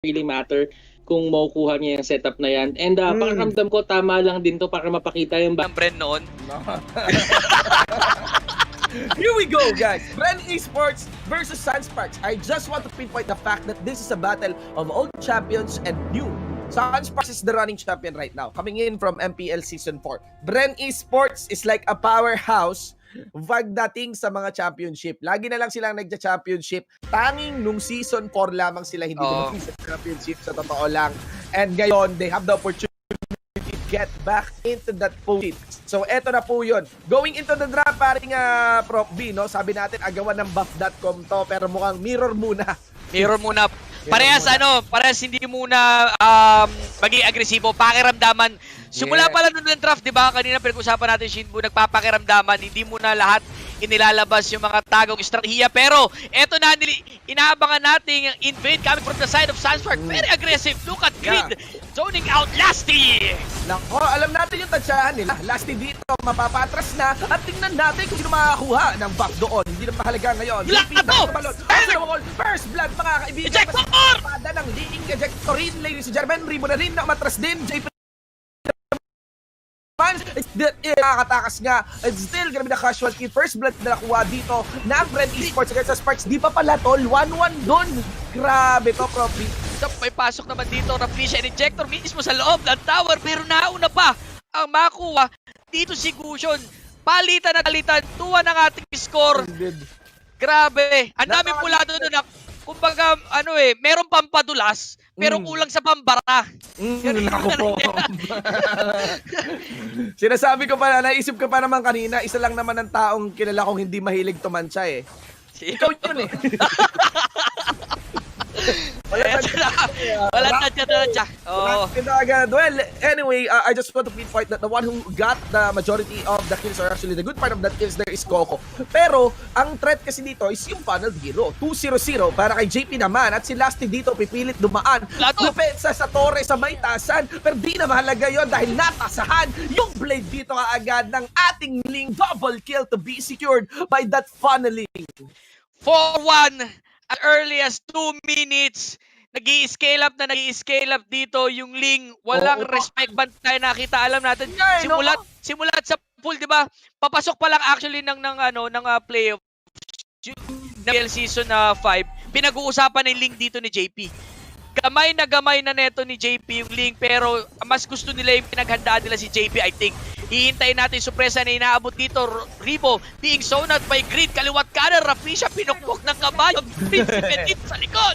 really matter kung makukuha niya yung setup na yan. And pakiramdam ko tama lang din to para mapakita yung BREN noon. Here we go, guys. BREN Esports versus SUNSPARKS. I just want to pinpoint the fact that this is a battle of old champions and new. SUNSPARKS is the running champion right now, coming in from MPL Season 4. BREN Esports is like a powerhouse pagdating sa mga championship. Lagi na lang silang nagja-championship. Tanging nung Season 4 lamang sila hindi dumating sa championship, sa totoo lang. And ngayon, they have the opportunity to get back into that pool. So, eto na po yun. Going into the draft, paring Prof B, no? Sabi natin, agawan ng buff.com to, pero mukhang mirror muna. Mirror muna. Parehas parehas hindi muna maging agresibo, pakiramdaman. Simula pa lang ng draft, 'di ba? Kanina pinag-usapan natin Shinbu, nagpapakiramdaman, hindi muna lahat inilalabas yung mga tagong estratehiya. Pero eto na, inaabangan natin yung invade coming from the side of SUNSPARKS. Very aggressive. Look at Grid zoning out Lasty. Nako, alam natin yung tansyahan nila. Lasty dito, mapapatras na. At tingnan natin kung sino makakuha ng buff doon. Hindi na mahalaga ngayon. First blood, mga kaibigan. Ejector! Pada ng leading ejectorin, ladies and gentlemen. Ribo na rin na matras din. JP nakakatakas nga. It's still gonna be the casualty. First blood na nakuha dito ng BREN Esports against SUNSPARKS. Di pa pala tol, 1-1 doon. Grabe to, Profi. So, may pasok naman dito, Rafflesia and Injector mismo sa loob ng tower. Pero nauna pa ang makuha dito si Gusion. Palitan na palitan, tuwa ng ating score. Grabe. Ang dami pula doon na, kumbaga, meron pampadulas, pero kulang sa pambara. Nako po. Sinasabi ko pa, naisip ko pa naman kanina, isa lang naman ang taong kilala kong hindi mahilig tumansya eh. Ikaw yun eh. Wala tadya. Well, anyway, I just want to pinpoint that the one who got the majority of the kills, or actually the good part of that kills there, is Coco. Pero, ang threat kasi dito is yung funnel hero. 2-0-0 para kay JP naman. At si Lasty dito pipilit dumaan. Depensa sa torre sa may tasan. Pero di na mahalaga yon dahil natasahan yung blade dito kaagad ng ating Ling. Double kill to be secured by that funneling. 4-1 as early as 2 minutes. Nag-i-scale up dito yung Ling. Walang respect band tayo nakita. Alam natin, simulat sa pool, di ba? Papasok pa lang actually ng playoff. MPL season 5. Pinag-uusapan ng Ling dito ni JP. Gamay na neto ni JP yung Ling, pero mas gusto nila yung pinaghandaan nila si JP, I think. Hihintayin natin yung sorpresa na inaabot dito. Ribo being zoned out by Grid. Kaliwat kanan, Rafflesia pinukpok ng kabayo. Grid sa likod.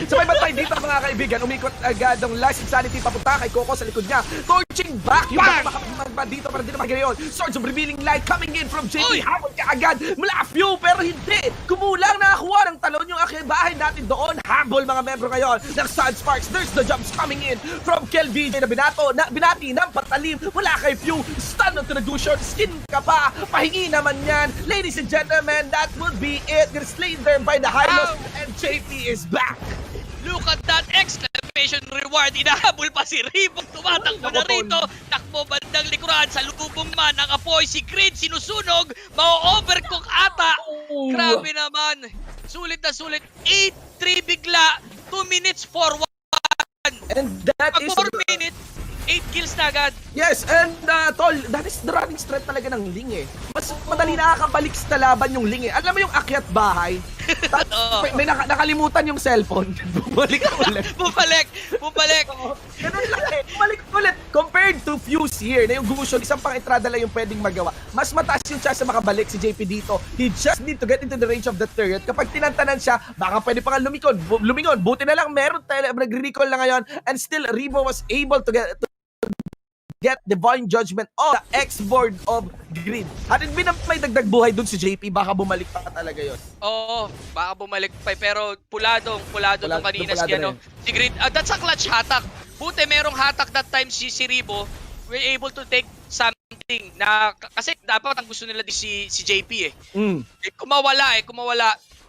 So may batay dito mga kaibigan. Umikot agad ng last insanity papunta kay Coco sa likod niya. Torching back yung magba dito para di na magagayon. Swords of Revealing Light coming in from JP. Habol ka agad mula few, pero hindi. Kumulang nakakuha ng talon yung akibahin natin doon. Habol mga membro ngayon ng SUNSPARKS. There's the jumps coming in from KelVJ na binati ng patalim mula kay Few. Stun on to the Gusion. Skin ka pa. Pahingi naman yan. Ladies and gentlemen, that would be it. You're slain there by the Hylos. And JP is back. Look at that exclamation reward. Inahabol pa si Ribo. Tumatakbo na rito. Takbo bandang likuran. Sa lubong man ang apoy. Si Grid sinusunog. Ma-overcook ata. Grabe naman. Sulit na sulit. 8-3 bigla. 2 minutes forward. And that is 4 minutes. 8 kills na agad. Yes, and tol, that is the running strength talaga ng Ling eh. Mas madali nakakabalik sa laban yung Ling eh. Alam mo yung akyat bahay? May nakalimutan yung cellphone. Bumalik ulit. Bumalik. Ganun lang eh. Bumalik ulit. Compared to Fuse here, na yung Gusion, isang pang entrada lang yung pwedeng magawa. Mas mataas yung chance na makabalik si JP dito. He just need to get into the range of the turret. Kapag tinantanan siya, baka pwede pa nga lumingon. Buti na lang meron tayo, nagre-recall na ngayon. And still, Ribo was able to get divine judgment on the X-board of Grid. Hadid bin na may dagdag buhay dun si JP, baka bumalik pa talaga yon. Oo, baka bumalik pa, pero pulado nung kanina si Grid. That's a clutch hatak. Buti merong hatak that time si Ribo. We're able to take something na, kasi dapat ang gusto nila si JP eh. Kumawala.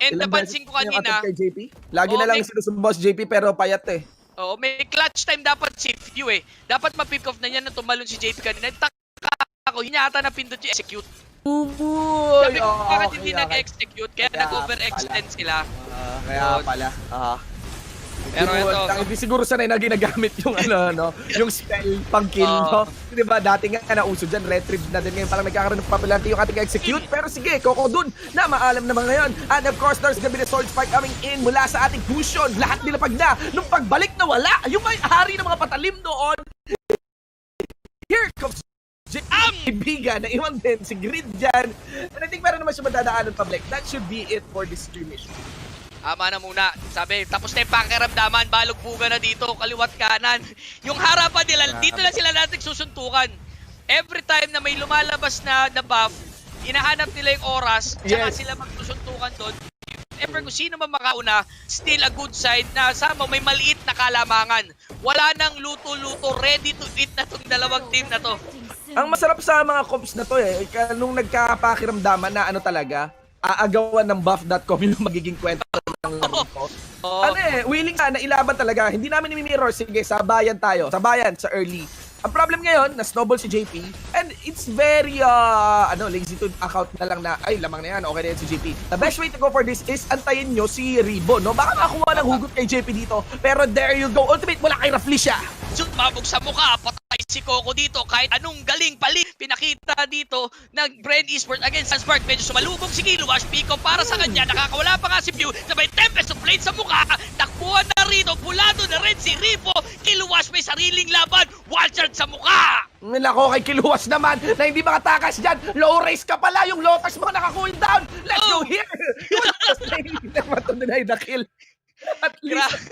And napansin ko kanina, kay JP? Lagi na lang sinusumbos JP pero payat eh. Oo, may clutch time dapat si Few eh. Dapat ma-pick off na niya na tumalon si JP kanina. Taka ako, hinata na pindot yung execute. Sabi ko, bakit hindi nag-execute? Kaya nag-overextend sila. Kaya pala. Pero ito, Hindi siguro sanay na ginagamit yung yung spell pang kill, no? Di ba, dati nga nauso dyan, retrieve na din ngayon, parang nagkakaroon ng popularity yung ating execute. Pero sige, Coco dun na maalam naman ngayon. And of course, there's gonna be the SUNSPARKS coming in mula sa ating fusion. Lahat nilapag na. Nung pagbalik na wala, yung may hari ng mga patalim noon. Here comes Biga, na iwan din si Grid dyan. And I think meron naman siya madadaanan pa, Blake. That should be it for this skirmish. ama na muna. Sabi, tapos na yung pakiramdaman, balog buga na dito, kaliwat kanan. Yung harapan nila, dito na sila natin susuntukan. Every time na may lumalabas na buff, inahanap nila yung oras, tsaka sila magsusuntukan doon. Ever kung sino man makauna, still a good sign na sama may maliit na kalamangan. Wala nang luto-luto, ready to eat na tong dalawang team na to. Ang masarap sa mga comps na to nung nagkapakiramdaman na talaga, aagawan ng buff.com yung magiging kwento ng laro ko. Willing na ilaban talaga. Hindi namin i-mirror. Sige, sabayan tayo. Sabayan sa early. Ang problem ngayon, na-snowball si JP, and it's very, lazy to account na lang na, ay, lamang na yan, okay na yan si JP. The best way to go for this is antayin nyo si Ribo, no? Baka makakuha ng hugot kay JP dito, pero there you go. Ultimate, wala kay Raflisha. Mabog sa mukha, patay si Coco dito, kahit anong galing pali, pinakita dito ng BREN Esports against SUNSPARKS. Medyo sumalubong si Kiluwash, Pico para sa kanya, nakakawala pa nga si Pew, sabay Tempest of Blade sa mukha, takbuhan na rito, bulado na rin si Ribo, Kiluwash may sariling laban, wildcard sa mukha! Nako kay Kiluwas naman na hindi makatakas dyan. Low race ka pala, yung Lotus mo naka-cool down. Let's go here! Hindi naman to deny the kill. At least.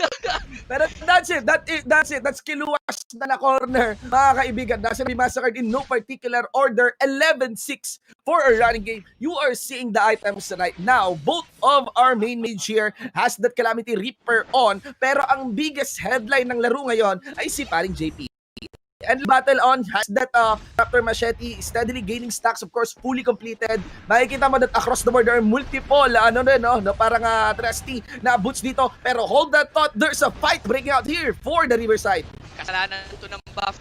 Pero that's it. That's it. That's Kiluwas na corner. Mga kaibigan, nasa be massacred in no particular order. 11-6 for a running game. You are seeing the items right now. Both of our main mage here has that Calamity Reaper on. Pero ang biggest headline ng laro ngayon ay si paring JP. And battle on has that Raptor Machete steadily gaining stacks, of course, fully completed. Makikita mo that across the board there are multiple, parang trusty na boots dito. Pero hold that thought, there's a fight breaking out here for the Riverside. Kasalanan ito ng buff.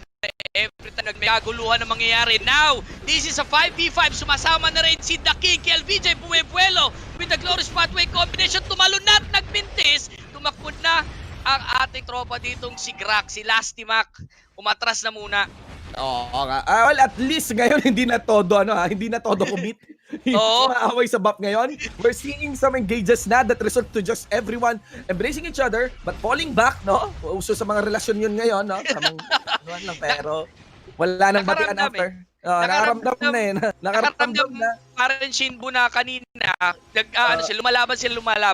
Every time may kaguluhan na mangyayari. Now, this is a 5v5. Sumasama na rin si The King, LVJ Buebuelo with the Glorious Pathway combination. Tumalon na at nagmintis. Tumakbo na ang ating tropa ditong si Grak, si Lasty Mac. Umatras na muna. Oo nga. Well, at least ngayon hindi na todo hindi na todo commit. Maaway sa buff ngayon. We're seeing some engages na that result to just everyone embracing each other but falling back, no? Uso sa mga relasyon yun ngayon, no? Lang, pero wala nang batian after. Nakaramdam na Nakaramdam na. Parang Shinbu na kanina, lumalaban.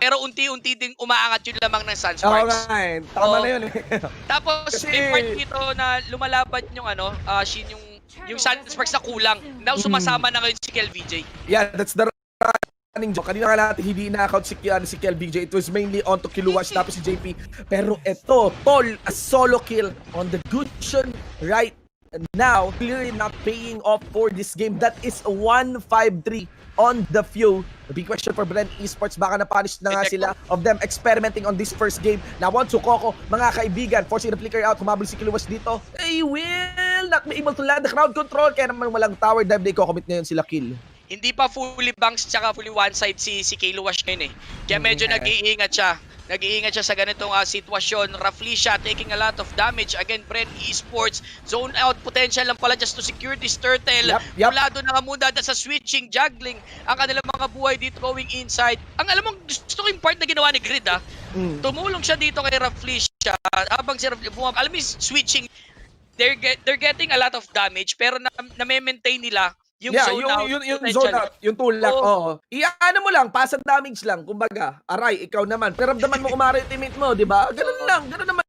Pero unti-unti ding umaangat yung lamang ng SUNSPARKS. Tama na yun Tapos may part dito na lumalaban yung Shin, yung SUNSPARKS na kulang. Now sumasama na ngayon si KLVJ. Yeah, that's the running joke. Kanina nga natin hindi na-account si KLVJ. It was mainly on to Kiluwas tapos si JP. Pero eto, tol, a solo kill on the Gushon right now, clearly not paying off for this game. That is a 1-5-3 on the few. The big question for BREN Esports, baka na-punish na nga sila of them experimenting on this first game. Now, once Coco, mga kaibigan, forcing the flicker out, humabol si Kiluwas dito. They will not be able to land the crowd control. Kaya naman walang tower dive, they co-commit ngayon sila kill. Hindi pa fully banks tsaka fully one side si Kiluwas ngayon Kaya medyo nag-iingat siya. Nag-iingat siya sa ganitong sitwasyon. Raflisha taking a lot of damage. Again, BREN Esports. Zone out potential lang pala just to secure this turtle. Mulado na muna sa switching, juggling ang kanilang mga buhay dito going inside. Ang alam mo, gusto ko yung part na ginawa ni Grid Tumulong siya dito kay Raflisha. Habang si Raflisha, alam mo switching, they're getting a lot of damage pero na-maintain nila yung zone out, yung zone out, yung tulak, Iano mo lang, pass and damage lang, kumbaga, aray, ikaw naman. Pero ramdaman mo umara yung teammate mo, di ba? Ganun naman.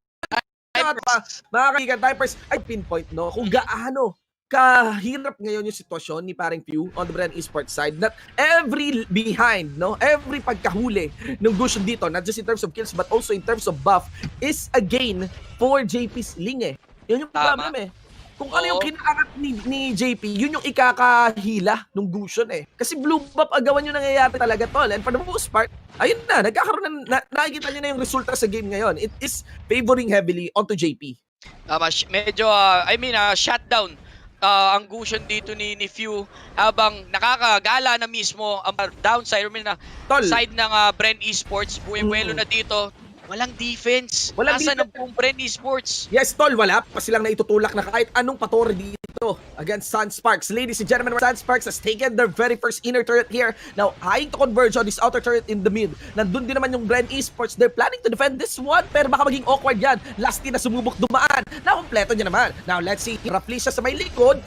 Mga kaibigan, Typers, ay pinpoint, no? Kung gaano kahirap ngayon yung sitwasyon ni paring Pew on the BREN Esports side, that every behind, no? Every pagkahuli ng Gushon dito, not just in terms of kills, but also in terms of buff, is a gain for JP's Ling Yun yung problem Kung ano yung kinaangat ni JP, yun yung ikakahila nung Gushon Kasi blue buff agawan yung nangyayari talaga tol. And for the most part, ayun na, nagkakaroon nakikita nyo na yung resulta sa game ngayon. It is favoring heavily onto JP. Medyo, shutdown ang Gushon dito ni Few habang nakakagala na mismo ang downside, side ng BREN Esports. Buebuelo na dito. Walang defense. Walang Nasaan ang defense. buong BREN Esports? Yes, tol, wala pa silang naitutulak na kahit anong patore dito against SUNSPARKS. Ladies and gentlemen, SUNSPARKS has taken their very first inner turret here. Now, eyeing to converge on this outer turret in the mid. Nandun din naman yung BREN Esports. They're planning to defend this one, pero baka maging awkward yan. Lasty na sumubok dumaan. Nakompleto niya naman. Now, let's see. Roughly siya sa may likod.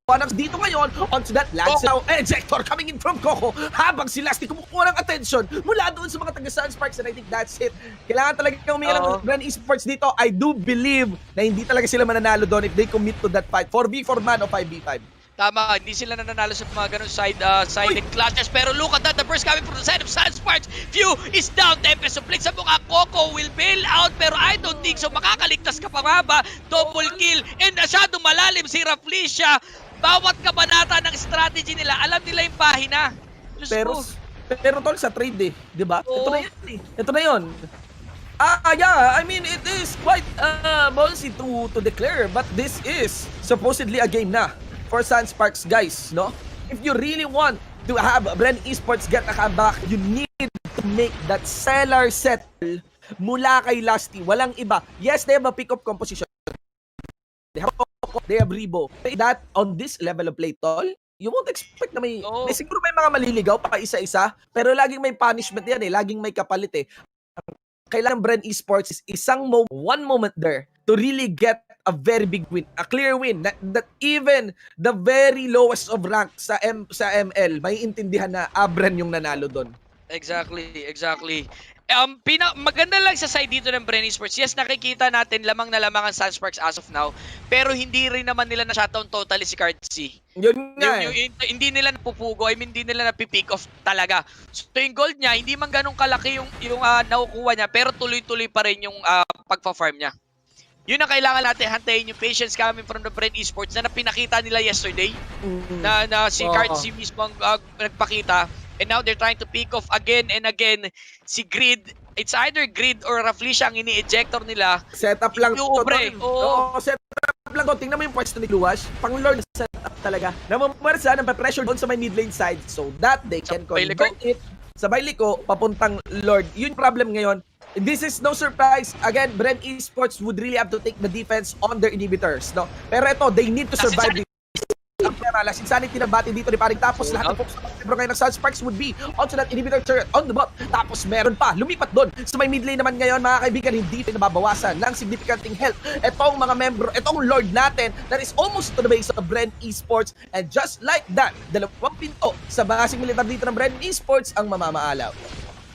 Panang dito ngayon, onto that lance now, ejector coming in from Coco, habang si Lasty kumukuha ng attention mula doon sa mga taga-SUNSPARKS, and I think that's it. Kailangan talaga huminga ng BREN Esports dito. I do believe na hindi talaga sila mananalo doon if they commit to that fight. 4v4 man o 5v5. Tama, hindi sila nananalo sa mga ganun silent clashes. Pero look at that, the burst coming from the side of SUNSPARKS. Few is down, Tempest suplik sa mukha. Coco will bail out, pero I don't think so. Makakaligtas ka pa ba? Double kill, and masyadong malalim si Raflesia. Bawat kabanata ng strategy nila, alam nila yung pahina. Pero tol, sa trade di ba? Ito na yan Ito na yun. Yeah, I mean, it is quite ballsy to declare, but this is supposedly a game na for SUNSPARKS, guys, no? If you really want to have BREN Esports get a comeback, you need to make that seller settle mula kay Lasty. Walang iba. Yes, they have a pick-up composition. They have Rebo. That on this level of play, tol, you won't expect na may siguro may mga maliligaw pa isa-isa, pero laging may punishment yan laging may kapalit Kailangan BREN Esports is one moment there to really get a very big win, a clear win that even the very lowest of rank sa ML may intindihan na BREN yung nanalo doon. Exactly. Maganda lang sa side dito ng BREN Esports. Yes, nakikita natin lamang na lamang ang SUNSPARKS as of now. Pero hindi rin naman nila na-shutdown totally si Cardsi. Yun nga hindi nila napupugo. I mean, hindi nila na-pick off talaga. So yung gold niya, hindi man ganun kalaki yung nakukuha niya. Pero tuloy-tuloy pa rin yung pagpa-farm niya. Yun ang kailangan natin hantayin, yung patience coming from the BREN Esports na pinakita nila yesterday. Na si Cardsi mismo ang nagpakita. And now they're trying to pick off again and again si Grid. It's either Grid or Raflesia ang ini-ejector nila. Setup lang to. Setup lang to. Tingnan mo yung pwesto ni Luwash. Pang Lord setup talaga. Namamwersa, napapressure doon sa may mid lane side so that they can convert it. Sabay liko, papuntang Lord. Yun yung problem ngayon. This is no surprise. Again, BREN Esports would really have to take the defense on their inhibitors, no? Pero ito, they need to survive this. Ang peralas, insanity ng bati dito ni paring tapos lahat ng focus ng membro ngayon ng SUNSPARKS would be onto that inhibitor turret on the bot. Tapos meron pa, lumipat doon sa may mid lane naman ngayon mga kaibigan, hindi pa nababawasan ng significanting health. Etong mga membro, etong Lord natin that is almost to the base of BREN Esports, and just like that, dalawang pinto sa basing militar dito ng BREN Esports ang mamamaalaw.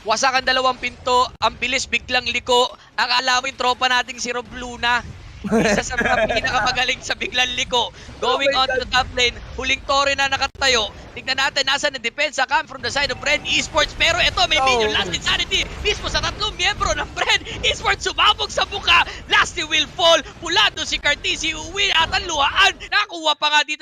Wasak ang dalawang pinto, ang bilis biglang liko. Akala mo yung tropa nating si Rob Luna. Isa sa mga pinakamagaling sa biglang liko. Going on to the top lane, huling Torre na nakatayo. Tignan natin nasa na depensa come from the side of BREN Esports. Pero ito may minion, Last Insanity mismo sa tatlong miyembro ng BREN Esports. Sumabog sa buka, Lasty will fall. Pula doon si Cartesi, uwi at ang luhaan. Nakuha pa nga dito